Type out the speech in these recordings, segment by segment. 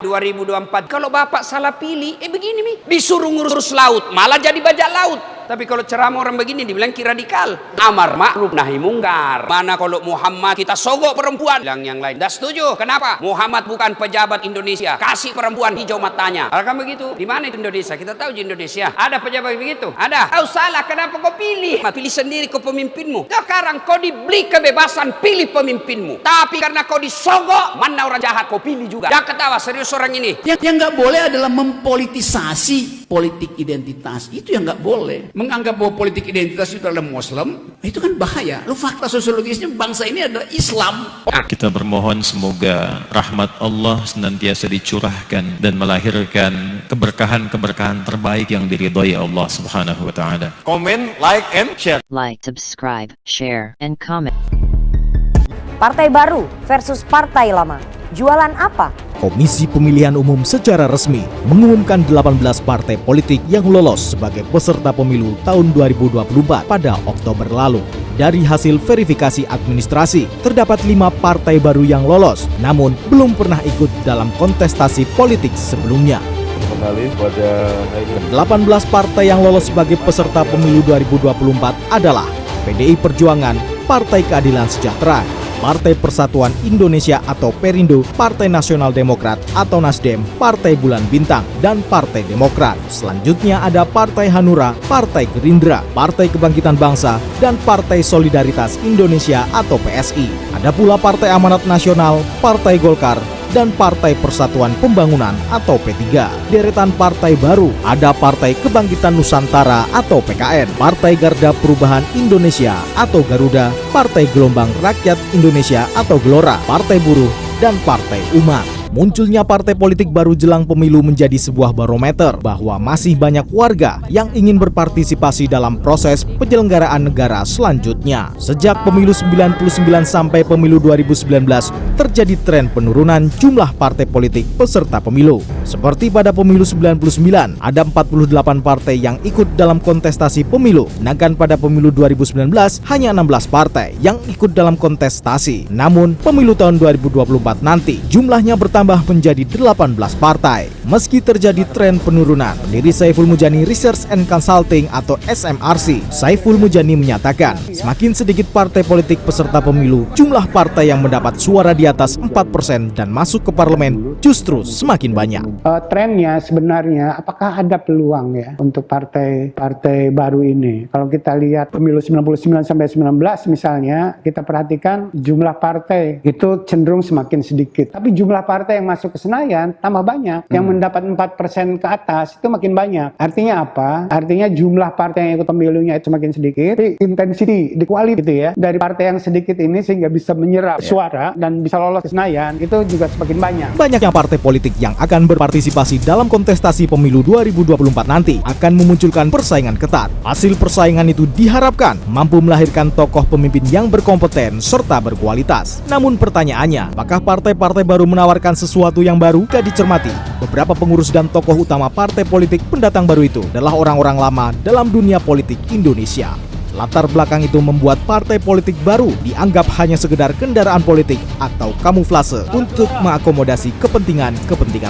2024 kalau Bapak salah pilih, begini nih, disuruh ngurus laut, malah jadi bajak laut. Tapi kalau ceramah orang begini dibilang radikal. Amar ma'ruf nahi mungkar. Mana kalau Muhammad kita sogok perempuan, bilang yang lain. Dah setuju. Kenapa? Muhammad bukan pejabat Indonesia. Kasih perempuan hijau matanya. Kalau kan begitu, di mana itu Indonesia? Kita tahu di Indonesia ada pejabat begitu. Ada. Kau salah, kenapa kau pilih? Pilih sendiri kau pemimpinmu. Sekarang kau diberi kebebasan pilih pemimpinmu. Tapi karena kau disogok, mana orang jahat kau pilih juga. Jangan ketawa, serius orang ini. Yang nggak boleh adalah mempolitisasi politik identitas. Itu yang nggak boleh. Menganggap bahwa politik identitas itu adalah Muslim, itu kan bahaya. Lu fakta sosiologisnya bangsa ini adalah Islam. Kita bermohon semoga rahmat Allah senantiasa dicurahkan dan melahirkan keberkahan-keberkahan terbaik yang diridhai Allah Subhanahu wa taala. Komen, like, and share. Like, subscribe, share, and comment. Partai baru versus partai lama. Jualan apa? Komisi Pemilihan Umum secara resmi mengumumkan 18 partai politik yang lolos sebagai peserta pemilu tahun 2024 pada Oktober lalu. Dari hasil verifikasi administrasi, terdapat 5 partai baru yang lolos, namun belum pernah ikut dalam kontestasi politik sebelumnya. 18 partai yang lolos sebagai peserta pemilu 2024 adalah PDI Perjuangan, Partai Keadilan Sejahtera, Partai Persatuan Indonesia atau Perindo, Partai Nasional Demokrat atau Nasdem, Partai Bulan Bintang, dan Partai Demokrat. Selanjutnya ada Partai Hanura, Partai Gerindra, Partai Kebangkitan Bangsa, dan Partai Solidaritas Indonesia atau PSI. Ada pula Partai Amanat Nasional, Partai Golkar, dan Partai Persatuan Pembangunan atau P3. Deretan partai baru ada Partai Kebangkitan Nusantara atau PKN, Partai Garda Perubahan Indonesia atau Garuda, Partai Gelombang Rakyat Indonesia atau Gelora, Partai Buruh, dan Partai Umat. Munculnya partai politik baru jelang pemilu menjadi sebuah barometer bahwa masih banyak warga yang ingin berpartisipasi dalam proses penyelenggaraan negara selanjutnya. Sejak pemilu 99 sampai pemilu 2019 terjadi tren penurunan jumlah partai politik peserta pemilu. Seperti pada pemilu 99 ada 48 partai yang ikut dalam kontestasi pemilu, sedangkan pada pemilu 2019 hanya 16 partai yang ikut dalam kontestasi. Namun pemilu tahun 2024 nanti jumlahnya bertambah menjadi 18 partai. Meski terjadi tren penurunan, pendiri Saiful Mujani Research and Consulting atau SMRC, Saiful Mujani menyatakan, semakin sedikit partai politik peserta pemilu, jumlah partai yang mendapat suara di atas 4% dan masuk ke parlemen justru semakin banyak. Trennya sebenarnya apakah ada peluang ya untuk partai-partai baru ini? Kalau kita lihat pemilu 99 sampai 19 misalnya, kita perhatikan jumlah partai itu cenderung semakin sedikit. Tapi jumlah partai yang masuk ke Senayan tambah banyak. Yang mendapat 4% ke atas itu makin banyak. Artinya apa? Artinya jumlah partai yang ikut pemilunya itu semakin sedikit, tapi intensity, di quality gitu ya, dari partai yang sedikit ini sehingga bisa menyerap suara dan bisa lolos ke Senayan itu juga semakin banyak. Banyaknya partai politik yang akan berpartisipasi dalam kontestasi pemilu 2024 nanti akan memunculkan persaingan ketat. Hasil persaingan itu diharapkan mampu melahirkan tokoh pemimpin yang berkompeten serta berkualitas. Namun pertanyaannya, apakah partai-partai baru menawarkan sesuatu yang baru? Jika dicermati, beberapa pengurus dan tokoh utama partai politik pendatang baru itu adalah orang-orang lama dalam dunia politik Indonesia. Latar belakang itu membuat partai politik baru dianggap hanya sekedar kendaraan politik atau kamuflase untuk mengakomodasi kepentingan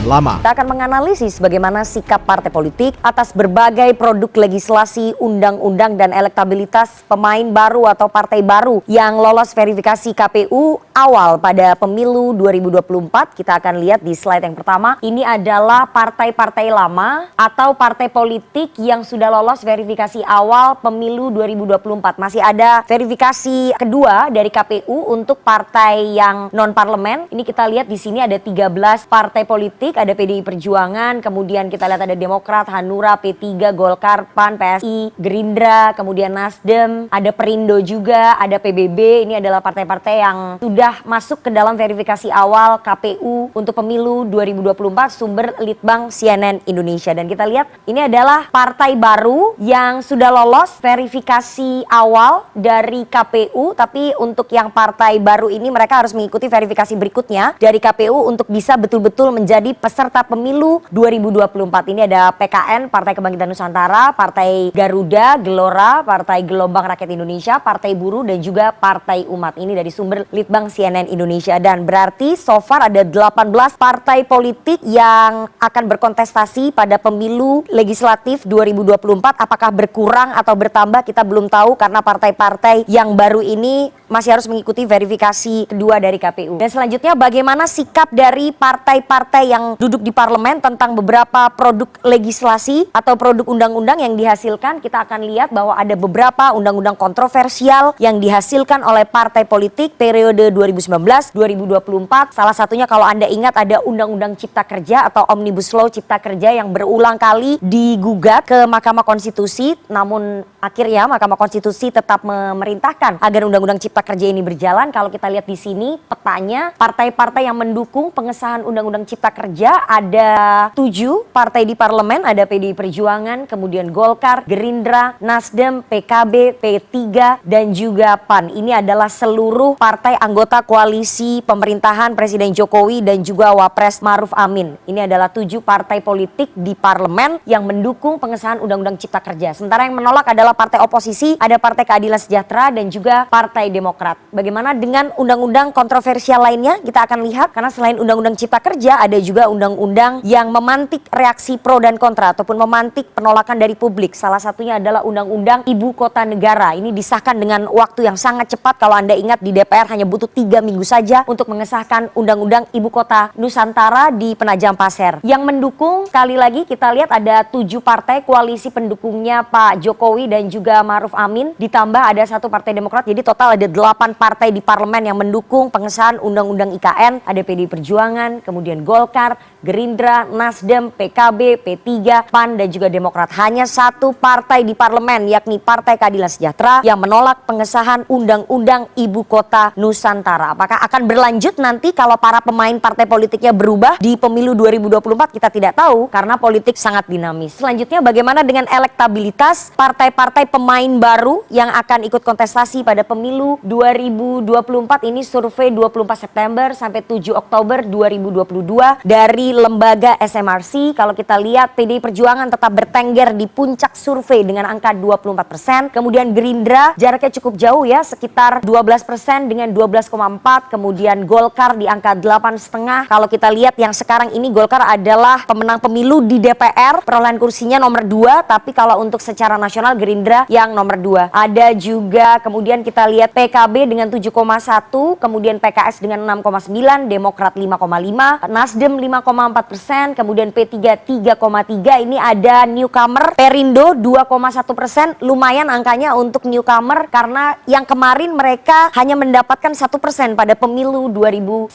lama. Kita akan menganalisis bagaimana sikap partai politik atas berbagai produk legislasi, undang-undang, dan elektabilitas pemain baru atau partai baru yang lolos verifikasi KPU awal pada pemilu 2024. Kita akan lihat di slide yang pertama. Ini adalah partai-partai lama atau partai politik yang sudah lolos verifikasi awal pemilu 2024. Masih ada verifikasi kedua dari KPU untuk partai yang non-parlemen. Ini kita lihat di sini ada 13 partai politik, ada PDI Perjuangan, kemudian kita lihat ada Demokrat, Hanura, P3, Golkar, PAN, PSI, Gerindra, kemudian Nasdem, ada Perindo juga, ada PBB. Ini adalah partai-partai yang sudah masuk ke dalam verifikasi awal KPU untuk pemilu 2024, sumber Litbang CNN Indonesia. Dan kita lihat ini adalah partai baru yang sudah lolos verifikasi verifikasi awal dari KPU, tapi untuk yang partai baru ini mereka harus mengikuti verifikasi berikutnya dari KPU untuk bisa betul-betul menjadi peserta pemilu 2024. Ini ada PKN, Partai Kebangkitan Nusantara, Partai Garuda, Gelora, Partai Gelombang Rakyat Indonesia, Partai Buruh, dan juga Partai Umat. Ini dari sumber Litbang CNN Indonesia. Dan berarti so far ada 18 partai politik yang akan berkontestasi pada pemilu legislatif 2024. Apakah berkurang atau bertambah kita belum tahu karena partai-partai yang baru ini masih harus mengikuti verifikasi kedua dari KPU. Dan selanjutnya bagaimana sikap dari partai-partai yang duduk di parlemen tentang beberapa produk legislasi atau produk undang-undang yang dihasilkan. Kita akan lihat bahwa ada beberapa undang-undang kontroversial yang dihasilkan oleh partai politik periode 2019-2024. Salah satunya kalau Anda ingat ada Undang-Undang Cipta Kerja atau Omnibus Law Cipta Kerja yang berulang kali digugat ke Mahkamah Konstitusi, namun akhirnya Mahkamah Konstitusi tetap memerintahkan agar Undang-Undang Cipta Kerja ini berjalan. Kalau kita lihat di sini petanya, partai-partai yang mendukung pengesahan Undang-Undang Cipta Kerja ada 7 partai di parlemen, ada PDI Perjuangan, kemudian Golkar, Gerindra, Nasdem, PKB, P3, dan juga PAN. Ini adalah seluruh partai anggota koalisi pemerintahan Presiden Jokowi dan juga Wapres Maruf Amin. Ini adalah 7 partai politik di parlemen yang mendukung pengesahan Undang-Undang Cipta Kerja. Sementara yang menolak adalah partai oposisi, ada Partai Keadilan Sejahtera dan juga Partai Demokrat. Bagaimana dengan undang-undang kontroversial lainnya? Kita akan lihat, karena selain Undang-Undang Cipta Kerja ada juga undang-undang yang memantik reaksi pro dan kontra ataupun memantik penolakan dari publik. Salah satunya adalah Undang-Undang Ibu Kota Negara. Ini disahkan dengan waktu yang sangat cepat. Kalau Anda ingat di DPR hanya butuh 3 minggu saja untuk mengesahkan Undang-Undang Ibu Kota Nusantara di Penajam Pasir. Yang mendukung, sekali lagi kita lihat ada 7 partai koalisi pendukungnya Pak Jokowi dan juga Maruf Amin, ditambah ada 1 partai Demokrat, jadi total ada 8 partai di parlemen yang mendukung pengesahan Undang-Undang IKN. Ada PDI Perjuangan, kemudian Golkar, Gerindra, Nasdem, PKB, P3, PAN, dan juga Demokrat. Hanya 1 partai di parlemen, yakni Partai Keadilan Sejahtera, yang menolak pengesahan Undang-Undang Ibu Kota Nusantara. Apakah akan berlanjut nanti kalau para pemain partai politiknya berubah di pemilu 2024? Kita tidak tahu, karena politik sangat dinamis. Selanjutnya bagaimana dengan elektabilitas partai-partai pemain baru yang akan ikut kontestasi pada pemilu 2024? Ini survei 24 September sampai 7 Oktober 2022 dari lembaga SMRC. Kalau kita lihat PDI Perjuangan tetap bertengger di puncak survei dengan angka 24%. Kemudian Gerindra jaraknya cukup jauh ya, sekitar 12% dengan 12,4. Kemudian Golkar di angka 8,5. Kalau kita lihat yang sekarang ini Golkar adalah pemenang pemilu di DPR, perolehan kursinya nomor 2, tapi kalau untuk secara nasional Gerindra yang nomor 2. Ada juga kemudian kita lihat PKB dengan 7,1, kemudian PKS dengan 6,9, Demokrat 5,5, Nasdem 5,4%, kemudian P3 3,3. Ini ada newcomer Perindo 2,1%, lumayan angkanya untuk newcomer karena yang kemarin mereka hanya mendapatkan 1% pada pemilu 2019.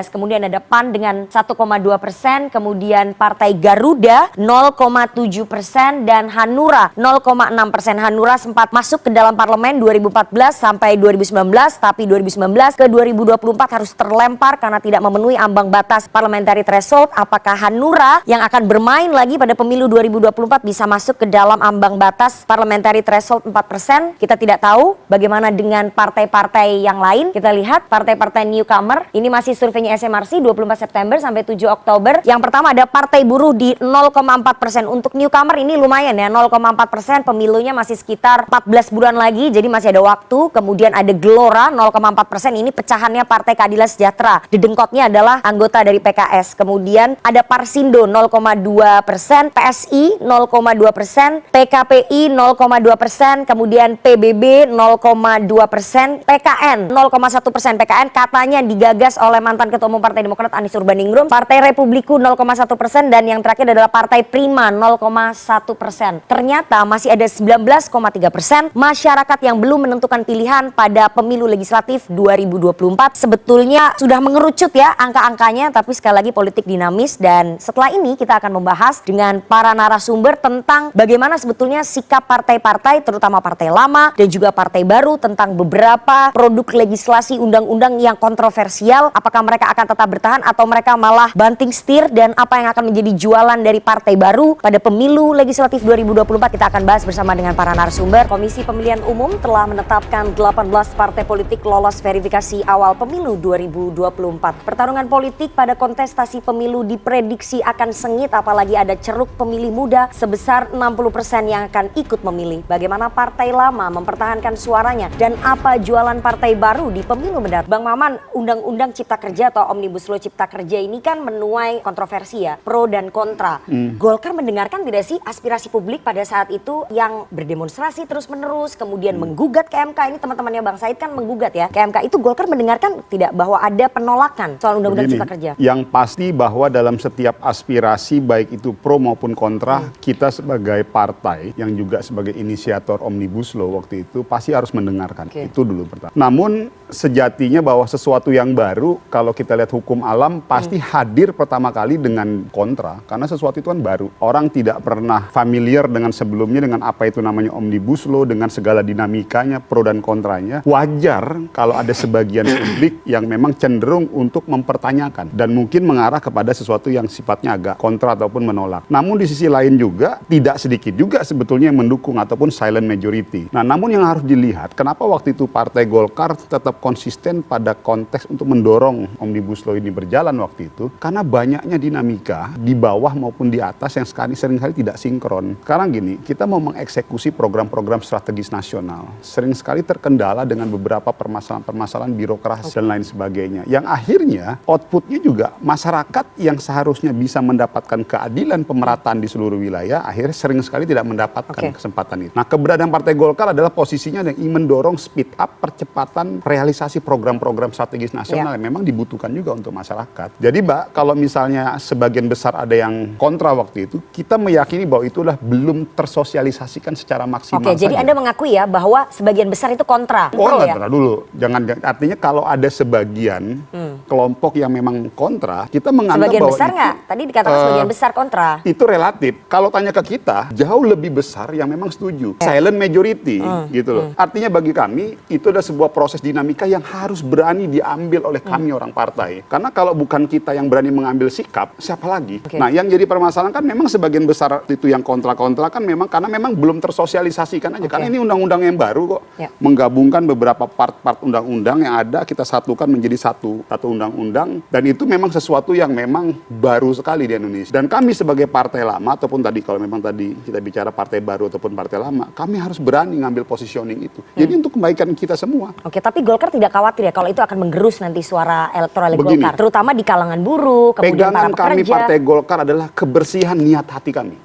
Kemudian ada PAN dengan 1,2%, kemudian Partai Garuda 0,7% dan Hanura 0,6%. Hanura sempat masuk ke dalam parlemen 2014 sampai 2019, tapi 2019 ke 2024 harus terlempar karena tidak memenuhi ambang batas parliamentary threshold. Apakah Hanura yang akan bermain lagi pada pemilu 2024 bisa masuk ke dalam ambang batas parliamentary threshold 4%? Kita tidak tahu. Bagaimana dengan partai-partai yang lain? Kita lihat partai-partai newcomer. Ini masih surveinya SMRC 24 September sampai 7 Oktober. Yang pertama ada Partai Buruh di 0,4%. Untuk newcomer ini lumayan ya, 0,4%. Pemilunya masih sekitar 14 bulan lagi, jadi masih ada waktu. Kemudian ada Gelora 0,4%. Ini pecahannya Partai Keadilan Sejahtera. Dedengkotnya adalah anggota dari PKS. Kemudian ada Parsindo 0,2%, PSI 0,2%, PKPI 0,2%, kemudian PBB 0,2%, PKN 0,1%. PKN katanya digagas oleh mantan Ketua Umum Partai Demokrat Anies Urbaningrum. Partai Republiku 0,1% dan yang terakhir adalah Partai Prima 0,1%. Ternyata masih ada 19,3% masyarakat yang belum menentukan pilihan pada pada pemilu legislatif 2024 sebetulnya sudah mengerucut ya angka-angkanya, tapi sekali lagi politik dinamis. Dan setelah ini kita akan membahas dengan para narasumber tentang bagaimana sebetulnya sikap partai-partai, terutama partai lama dan juga partai baru tentang beberapa produk legislasi undang-undang yang kontroversial. Apakah mereka akan tetap bertahan atau mereka malah banting setir, dan apa yang akan menjadi jualan dari partai baru pada pemilu legislatif 2024 kita akan bahas bersama dengan para narasumber. Komisi Pemilihan Umum telah menetapkan 18 partai politik lolos verifikasi awal pemilu 2024. Pertarungan politik pada kontestasi pemilu diprediksi akan sengit, apalagi ada ceruk pemilih muda sebesar 60% yang akan ikut memilih. Bagaimana partai lama mempertahankan suaranya dan apa jualan partai baru di pemilu mendatang? Bang Maman, Undang-Undang Cipta Kerja atau Omnibus Law Cipta Kerja ini kan menuai kontroversi ya, pro dan kontra. Golkar mendengarkan tidak sih aspirasi publik pada saat itu yang berdemonstrasi terus-menerus, kemudian menggugat ke MK? Ini teman-temannya Bang Said kan menggugat ya ke MK. Itu Golkar mendengarkan tidak bahwa ada penolakan soal Undang-Undang Cipta Kerja? Yang pasti bahwa dalam setiap aspirasi baik itu pro maupun kontra, kita sebagai partai yang juga sebagai inisiator Omnibus Law waktu itu pasti harus mendengarkan. Itu dulu pertama. Namun sejatinya bahwa sesuatu yang baru, kalau kita lihat hukum alam pasti hadir pertama kali dengan kontra, karena sesuatu itu kan baru. Orang tidak pernah familiar dengan sebelumnya dengan apa itu namanya Omnibus Law, dengan segala dinamikanya, pro dan kontranya. Wajar kalau ada sebagian publik yang memang cenderung untuk mempertanyakan dan mungkin mengarah kepada sesuatu yang sifatnya agak kontra ataupun menolak. Namun di sisi lain juga tidak sedikit juga sebetulnya yang mendukung ataupun silent majority. Nah, namun yang harus dilihat kenapa waktu itu Partai Golkar tetap konsisten pada konteks untuk mendorong Omnibus Law ini berjalan waktu itu, karena banyaknya dinamika di bawah maupun di atas yang seringkali tidak sinkron. Sekarang gini, kita mau mengeksekusi program-program strategis nasional, sering sekali terkendala dengan beberapa permasalahan-permasalahan birokrasi dan lain sebagainya, yang akhirnya outputnya juga masyarakat yang seharusnya bisa mendapatkan keadilan pemerataan di seluruh wilayah, akhirnya sering sekali tidak mendapatkan kesempatan itu. Nah, keberadaan Partai Golkar adalah posisinya yang ingin mendorong speed up percepatan realisasi program-program strategis nasional yang memang dibutuhkan juga untuk masyarakat. Jadi Mbak, kalau misalnya sebagian besar ada yang kontra waktu itu, kita meyakini bahwa itulah belum tersosialisasikan secara maksimal. Oke, jadi Anda mengakui ya bahwa sebagian besar itu kontra. Oh, enggak, dulu. Jangan, artinya kalau ada sebagian kelompok yang memang kontra, kita menganggap sebagian bahwa besar nggak? Tadi dikatakan sebagian besar kontra. Itu relatif. Kalau tanya ke kita, jauh lebih besar yang memang setuju. Silent majority, gitu loh. Artinya bagi kami, itu ada sebuah proses dinamika yang harus berani diambil oleh kami orang partai. Karena kalau bukan kita yang berani mengambil sikap, siapa lagi? Nah, yang jadi permasalahan kan memang sebagian besar itu yang kontra-kontra kan memang karena memang belum tersosialisasikan aja. Karena ini undang-undang yang baru kok. Menggabungkan beberapa part-part undang-undang yang ada, kita satukan menjadi satu undang-undang. Dan itu memang sesuatu yang memang baru sekali di Indonesia. Dan kami sebagai partai lama, ataupun tadi kalau memang tadi kita bicara partai baru ataupun partai lama, kami harus berani ngambil positioning itu. Jadi untuk kebaikan kita semua. Oke, tapi Golkar tidak khawatir ya kalau itu akan menggerus nanti suara elektoral Golkar, terutama di kalangan buruh, kemudian para pekerja. Kami Partai Golkar adalah kebersihan niat hati kami.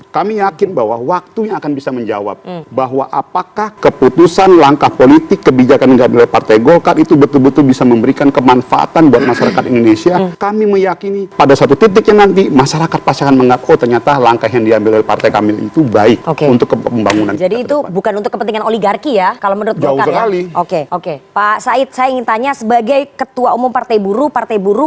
Kami yakin bahwa waktunya akan bisa menjawab bahwa apakah keputusan, langkah politik, kebijakan yang diambil oleh Partai Golkar itu betul-betul bisa memberikan kemanfaatan buat masyarakat Indonesia. Kami meyakini pada satu titiknya nanti masyarakat pasti akan menganggap, oh ternyata langkah yang diambil oleh Partai kami itu baik untuk pembangunan. Jadi itu bukan untuk kepentingan oligarki ya, kalau menurut Golkar sekali. Ya. Oke. Pak Said, saya ingin tanya sebagai Ketua Umum Partai Buruh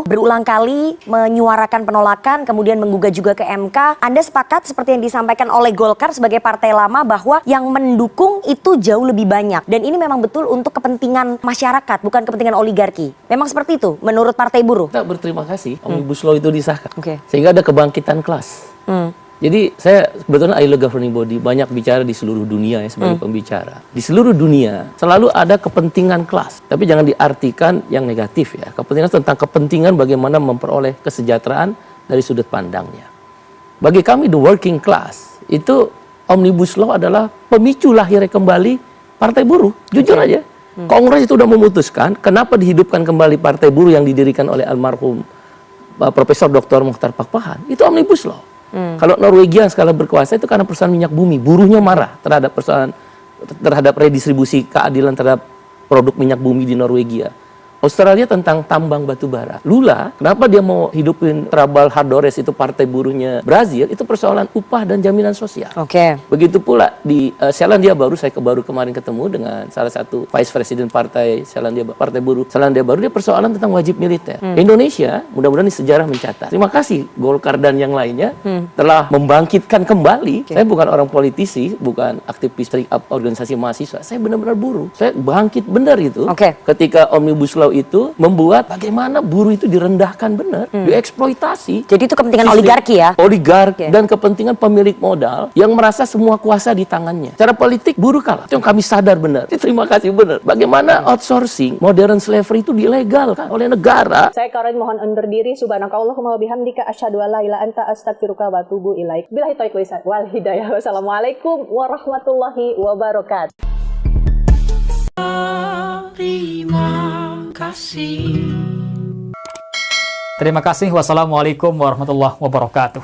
berulang kali menyuarakan penolakan, kemudian menggugat juga ke MK. Anda sepakat seperti yang disampaikan oleh Golkar sebagai partai lama bahwa yang mendukung itu jauh lebih banyak. Dan ini memang betul untuk kepentingan masyarakat, bukan kepentingan oligarki. Memang seperti itu menurut Partai Buruh? Kita berterima kasih Omnibus Law itu disahkan. Sehingga ada kebangkitan kelas. Jadi saya sebetulnya ILO governing body banyak bicara di seluruh dunia ya sebagai pembicara. Di seluruh dunia selalu ada kepentingan kelas. Tapi jangan diartikan yang negatif ya. Kepentingan tentang kepentingan bagaimana memperoleh kesejahteraan dari sudut pandangnya. Bagi kami the working class itu Omnibus Law adalah pemicu lahirnya kembali Partai Buruh. Jujur aja. Kongres itu sudah memutuskan kenapa dihidupkan kembali Partai Buruh yang didirikan oleh almarhum Profesor Dr. Mokhtar Pakpahan. Itu Omnibus Law. Kalau Norwegia skala berkuasa itu karena perusahaan minyak bumi, buruhnya marah terhadap redistribusi keadilan terhadap produk minyak bumi di Norwegia. Australia tentang tambang batu bara. Lula, kenapa dia mau hidupin Trabalhadores itu partai buruhnya Brazil, itu persoalan upah dan jaminan sosial. Oke. Begitu pula di Selandia Baru, saya baru kemarin ketemu dengan salah satu vice president partai Partai Buruh Selandia Baru, dia persoalan tentang wajib militer. Indonesia, mudah-mudahan di sejarah mencatat. Terima kasih Golkar dan yang lainnya telah membangkitkan kembali. Saya bukan orang politisi, bukan aktivis organisasi mahasiswa. Saya benar-benar buruh. Saya bangkit benar itu. Ketika Omnibus Law itu membuat bagaimana buruh itu direndahkan benar, dieksploitasi. Jadi itu kepentingan oligarki ya? Oligarki dan kepentingan pemilik modal yang merasa semua kuasa di tangannya. Cara politik buruh kalah. Itu yang kami sadar benar. Terima kasih benar. Bagaimana outsourcing, modern slavery itu dilegalkan oleh negara. Saya Karin mohon undur diri. Subhanakallahumma wa bihamdika asyhadu an la ilaha illa anta astaghfiruka wa atubu ilaik. Billahi taufiq wal hidayah. Wassalamualaikum warahmatullahi wabarakatuh. Terima kasih. Wassalamualaikum warahmatullahi wabarakatuh.